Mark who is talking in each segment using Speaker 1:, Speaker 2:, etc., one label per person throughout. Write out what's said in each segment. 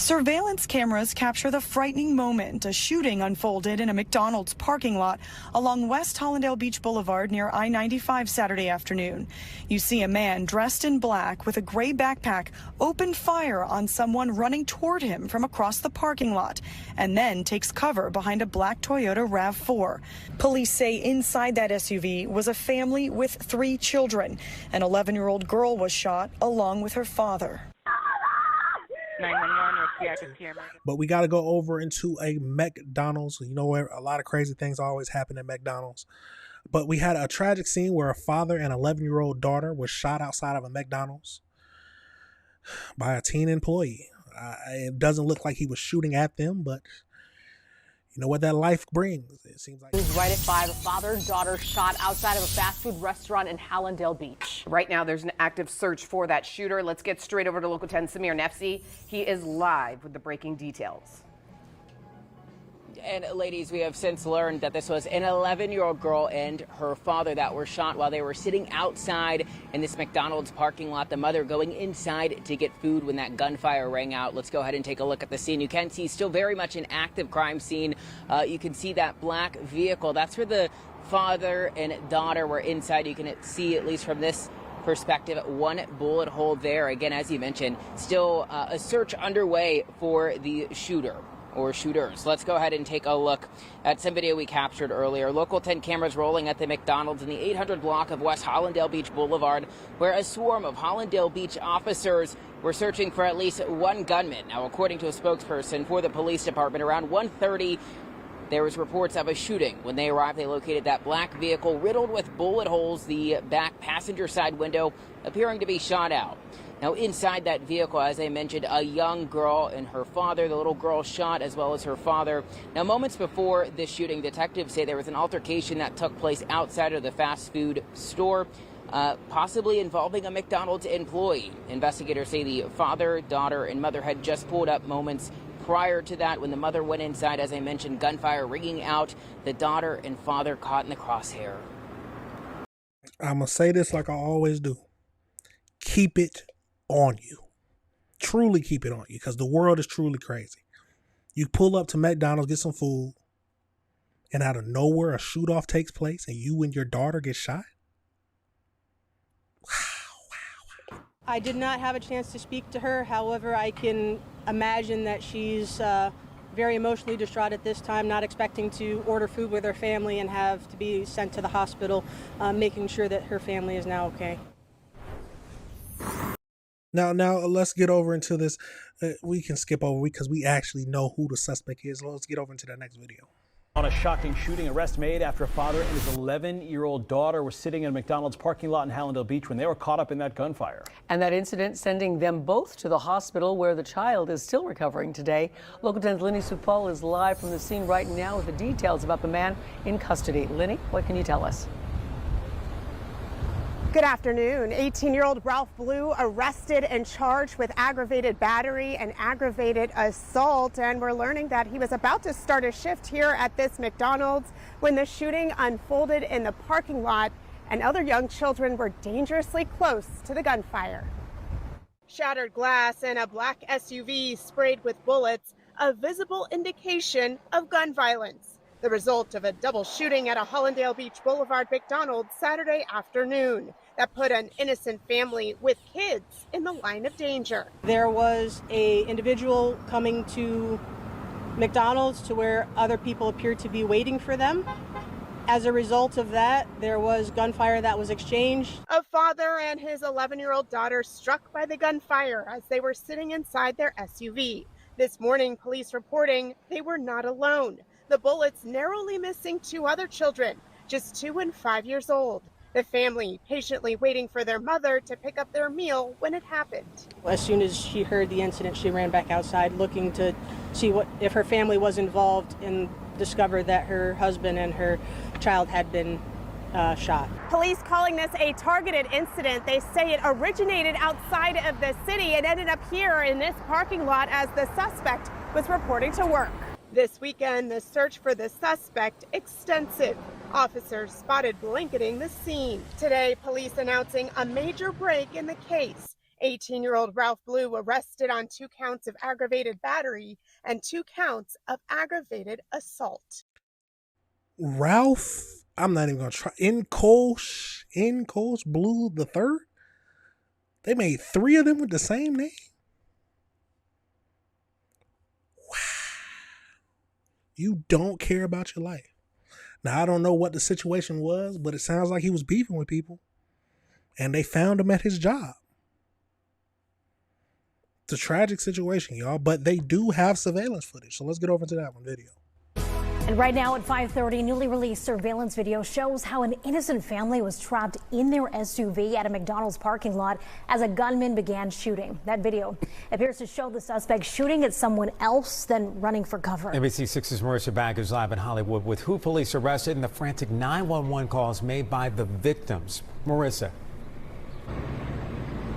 Speaker 1: Surveillance cameras capture the frightening moment a shooting unfolded in a McDonald's parking lot along West Hollandale Beach Boulevard near I-95 Saturday afternoon. You see a man dressed in black with a gray backpack open fire on someone running toward him from across the parking lot and then takes cover behind a black Toyota RAV4. Police say inside that SUV was a family with 3 children. An 11-year-old girl was shot along with her father.
Speaker 2: 911.
Speaker 3: But we got to go over into a McDonald's. You know where a lot of crazy things always happen at McDonald's. But we had a tragic scene where a father and 11-year-old daughter was shot outside of a McDonald's by a teen employee. It doesn't look like he was shooting at them, but you know what that life brings. It seems like.
Speaker 4: Right at 5, a father and daughter shot outside of a fast food restaurant in Hallandale Beach.
Speaker 5: Right now, there's an active search for that shooter. Let's get straight over to Local 10 Samir Nefsi. He is live with the breaking details.
Speaker 6: And ladies, we have since learned that this was an 11-year-old girl and her father that were shot while they were sitting outside in this McDonald's parking lot. The mother going inside to get food when that gunfire rang out. Let's go ahead and take a look at the scene. You can see still very much an active crime scene. You can see that black vehicle. That's where the father and daughter were inside. You can see, at least from this perspective, one bullet hole there. Again, as you mentioned, still a search underway for the shooter or shooters. Let's go ahead and take a look at some video we captured earlier. Local 10 cameras rolling at the McDonald's in the 800 block of West Hollandale Beach Boulevard, where a swarm of Hollandale Beach officers were searching for at least one gunman. Now, according to a spokesperson for the police department, around 1:30, there was reports of a shooting. When they arrived, they located that black vehicle riddled with bullet holes, the back passenger side window appearing to be shot out. Now, inside that vehicle, as I mentioned, a young girl and her father, the little girl shot, as well as her father. Now, moments before this shooting, detectives say there was an altercation that took place outside of the fast food store, possibly involving a McDonald's employee. Investigators say the father, daughter, and mother had just pulled up moments prior to that. When the mother went inside, as I mentioned, gunfire ringing out, the daughter and father caught in the crosshair.
Speaker 3: I'm going to say this like I always do. Keep it on you. Truly keep it on you, because the world is truly crazy. You pull up to McDonald's, get some food, and out of nowhere a shoot off takes place and you and your daughter get shot. Wow.
Speaker 7: I did not have a chance to speak to her. However, I can imagine that she's very emotionally distraught at this time, not expecting to order food with her family and have to be sent to the hospital, making sure that her family is now okay.
Speaker 3: Now let's get over into this. We can skip over because we actually know who the suspect is. Let's get over into that next video.
Speaker 8: On a shocking shooting, arrest made after a father and his 11-year-old daughter were sitting in a McDonald's parking lot in Hallandale Beach when they were caught up in that gunfire.
Speaker 4: And that incident sending them both to the hospital, where the child is still recovering today. Local 10's Lenny Supal is live from the scene right now with the details about the man in custody. Lenny, what can you tell us?
Speaker 9: Good afternoon. 18-year-old Ralph Blue arrested and charged with aggravated battery and aggravated assault. And we're learning that he was about to start a shift here at this McDonald's when the shooting unfolded in the parking lot and other young children were dangerously close to the gunfire. Shattered glass and a black SUV sprayed with bullets, a visible indication of gun violence. The result of a double shooting at a Hollandale Beach Boulevard McDonald's Saturday afternoon that put an innocent family with kids in the line of danger.
Speaker 7: There was an individual coming to McDonald's to where other people appeared to be waiting for them. As a result of that, there was gunfire that was exchanged.
Speaker 9: A father and his 11-year-old daughter struck by the gunfire as they were sitting inside their SUV. This morning, police reporting they were not alone. The bullets narrowly missing 2 other children, just 2 and 5 years old. The family patiently waiting for their mother to pick up their meal when it happened.
Speaker 7: As soon as she heard the incident, she ran back outside looking to see if her family was involved, and discovered that her husband and her child had been shot.
Speaker 9: Police calling this a targeted incident. They say it originated outside of the city and ended up here in this parking lot as the suspect was reporting to work. This weekend, the search for the suspect extensive. Officers spotted blanketing the scene. Today, police announcing a major break in the case. 18-year-old Ralph Blue arrested on 2 counts of aggravated battery and 2 counts of aggravated assault.
Speaker 3: Ralph, I'm not even going to try. Incoach Blue the third? They made 3 of them with the same name? Wow. You don't care about your life. Now, I don't know what the situation was, but it sounds like he was beefing with people. And they found him at his job. It's a tragic situation, y'all, but they do have surveillance footage. So let's get over to that one video.
Speaker 2: And right now at 5:30, newly released surveillance video shows how an innocent family was trapped in their SUV at a McDonald's parking lot as a gunman began shooting. That video appears to show the suspect shooting at someone else, then running for cover.
Speaker 10: NBC 6's Marissa Bag is live in Hollywood with who police arrested and the frantic 911 calls made by the victims. Marissa.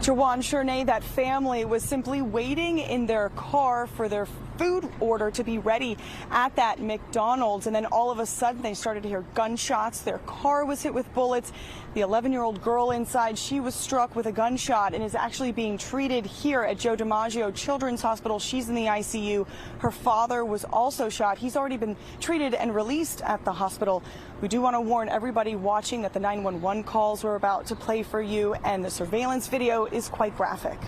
Speaker 1: Jawan Shernay, that family was simply waiting in their car for their food order to be ready at that McDonald's. And then all of a sudden they started to hear gunshots. Their car was hit with bullets. The 11-year-old girl inside, she was struck with a gunshot and is actually being treated here at Joe DiMaggio Children's Hospital. She's in the ICU. Her father was also shot. He's already been treated and released at the hospital. We do want to warn everybody watching that the 911 calls we're about to play for you and the surveillance video is quite graphic.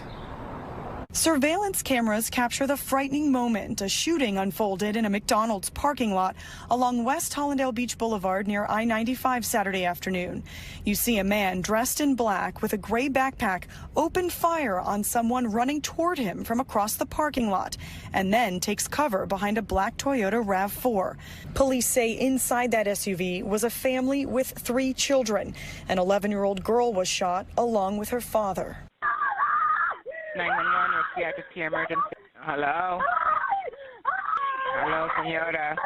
Speaker 1: Surveillance cameras capture the frightening moment a shooting unfolded in a McDonald's parking lot along West Hollandale Beach Boulevard near I-95 Saturday afternoon. You see a man dressed in black with a gray backpack open fire on someone running toward him from across the parking lot and then takes cover behind a black Toyota RAV4. Police say inside that SUV was a family with 3 children. An 11-year-old girl was shot along with her father.
Speaker 11: 911, what's the active key emergency? Hello? Hello, senora.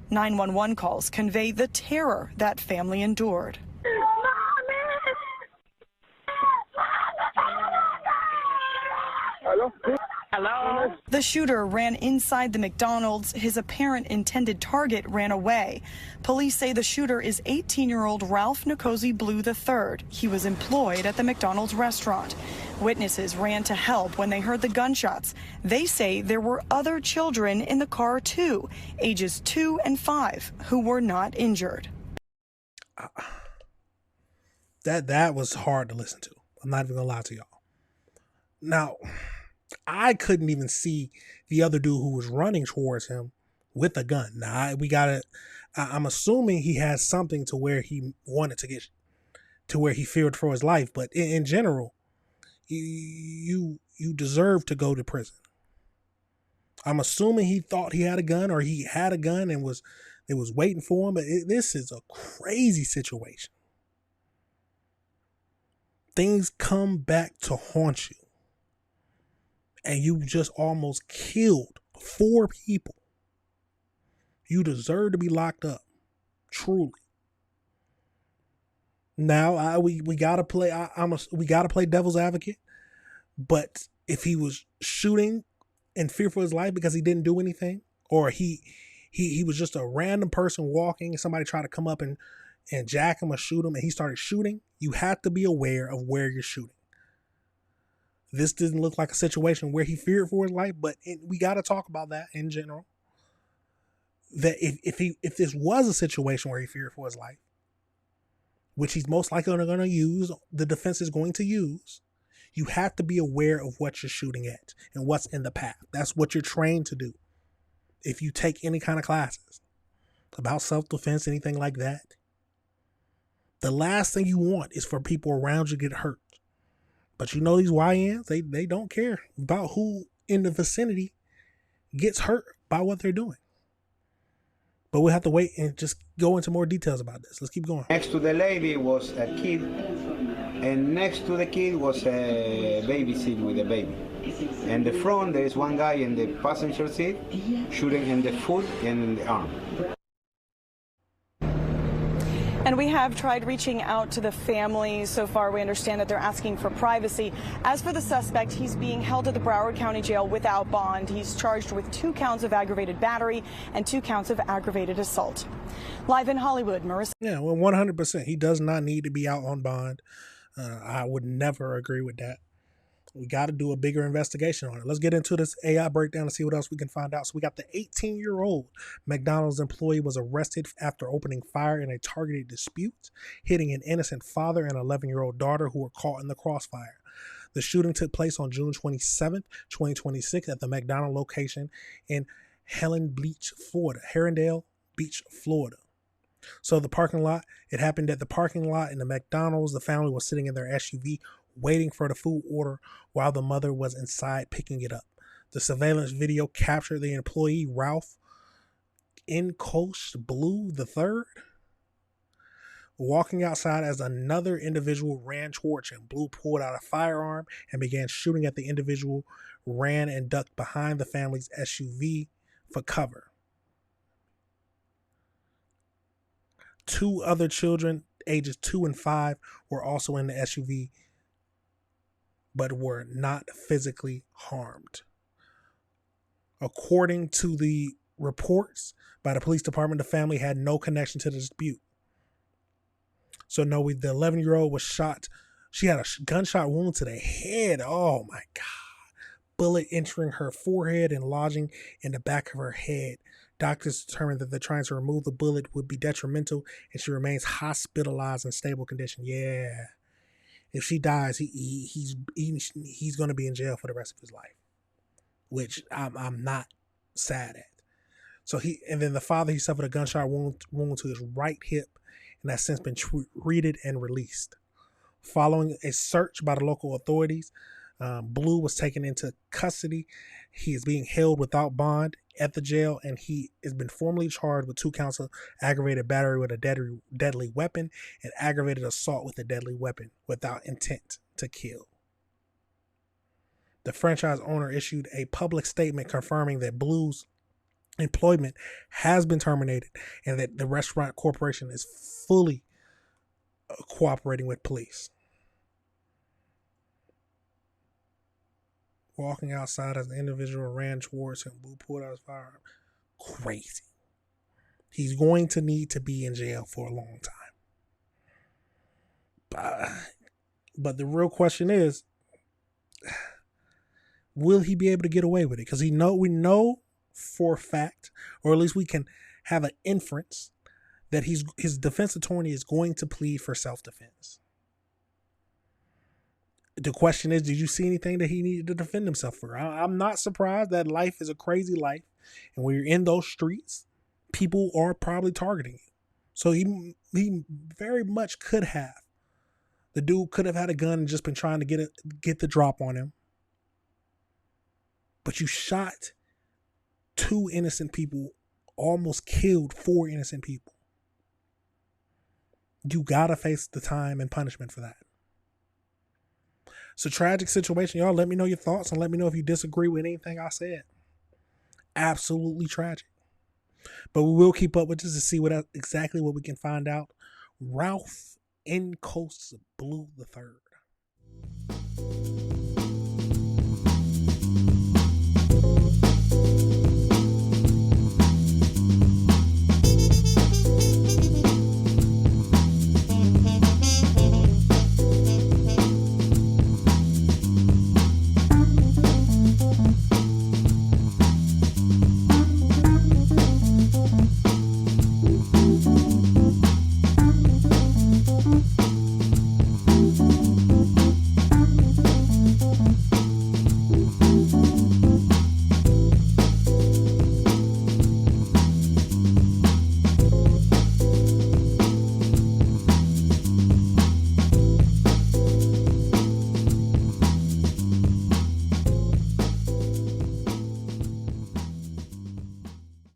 Speaker 1: 911 calls convey the terror that family endured.
Speaker 11: Hello? Hello?
Speaker 1: The shooter ran inside the McDonald's. His apparent intended target ran away. Police say the shooter is 18-year-old Ralph Nkosi Blue III. He was employed at the McDonald's restaurant. Witnesses ran to help when they heard the gunshots. They say there were other children in the car too, ages 2 and 5, who were not injured.
Speaker 3: That was hard to listen to. I'm not even gonna lie to y'all. Now, I couldn't even see the other dude who was running towards him with a gun. Now, I'm assuming he has something to where he wanted to get to where he feared for his life. But in general, you deserve to go to prison. I'm assuming he thought he had a gun or he had a gun and was waiting for him. But this is a crazy situation. Things come back to haunt you. And you just almost killed 4 people. You deserve to be locked up. Truly. Now we gotta play. We gotta play devil's advocate. But if he was shooting in fear for his life because he didn't do anything, or he was just a random person walking and somebody tried to come up and jack him or shoot him and he started shooting, you have to be aware of where you're shooting. This didn't look like a situation where he feared for his life, but we got to talk about that in general. That if this was a situation where he feared for his life, which he's most likely going to use, the defense is going to use, you have to be aware of what you're shooting at and what's in the path. That's what you're trained to do. If you take any kind of classes about self-defense, anything like that, the last thing you want is for people around you to get hurt. But you know these YNs, they don't care about who in the vicinity gets hurt by what they're doing. But we'll have to wait and just go into more details about this. Let's keep going.
Speaker 12: Next to the lady was a kid, and next to the kid was a baby seat with a baby. And the front, there is one guy in the passenger seat shooting in the foot and in the arm.
Speaker 1: And we have tried reaching out to the family. So far, we understand that they're asking for privacy. As for the suspect, he's being held at the Broward County Jail without bond. He's charged with 2 counts of aggravated battery and 2 counts of aggravated assault. Live in Hollywood, Marissa.
Speaker 3: Yeah, well, 100%. He does not need to be out on bond. I would never agree with that. We got to do a bigger investigation on it. Let's get into this AI breakdown and see what else we can find out. So we got the 18-year-old McDonald's employee was arrested after opening fire in a targeted dispute, hitting an innocent father and 11-year-old daughter who were caught in the crossfire. The shooting took place on June 27th, 2026 at the McDonald's location in Herondale Beach, Florida. So it happened at the parking lot in the McDonald's. The family was sitting in their SUV waiting for the food order while the mother was inside picking it up. The surveillance video captured the employee Ralph Blue III walking outside as another individual ran towards him. Blue pulled out a firearm and began shooting at the individual, ran and ducked behind the family's SUV for cover. 2 other children, ages 2 and 5, were also in the SUV, but were not physically harmed. According to the reports by the police department, the family had no connection to the dispute. So no, the 11-year-old was shot. She had a gunshot wound to the head. Oh my God. Bullet entering her forehead and lodging in the back of her head. Doctors determined that they're trying to remove the bullet would be detrimental, and she remains hospitalized in stable condition. Yeah. If she dies, he's going to be in jail for the rest of his life, which I'm not sad at. So then the father, he suffered a gunshot wound to his right hip and has since been treated and released. Following a search by the local authorities, Blue was taken into custody. He is being held without bond at the jail, and he has been formally charged with 2 counts of aggravated battery with a deadly weapon and aggravated assault with a deadly weapon without intent to kill. The franchise owner issued a public statement confirming that Blue's employment has been terminated and that the restaurant corporation is fully cooperating with police. Walking outside as the individual ran towards him, Blue pulled out his firearm. Crazy. He's going to need to be in jail for a long time. But the real question is, will he be able to get away with it? Because we know for a fact, or at least we can have an inference, that his defense attorney is going to plead for self-defense. The question is, did you see anything that he needed to defend himself for? I'm not surprised. That life is a crazy life. And when you're in those streets, people are probably targeting you. So he very much could have. The dude could have had a gun and just been trying to get the drop on him. But you shot 2 innocent people, almost killed 4 innocent people. You gotta face the time and punishment for that. It's a tragic situation. Y'all let me know your thoughts and let me know if you disagree with anything I said. Absolutely tragic. But we will keep up with this to see exactly what we can find out. Ralph Blue III.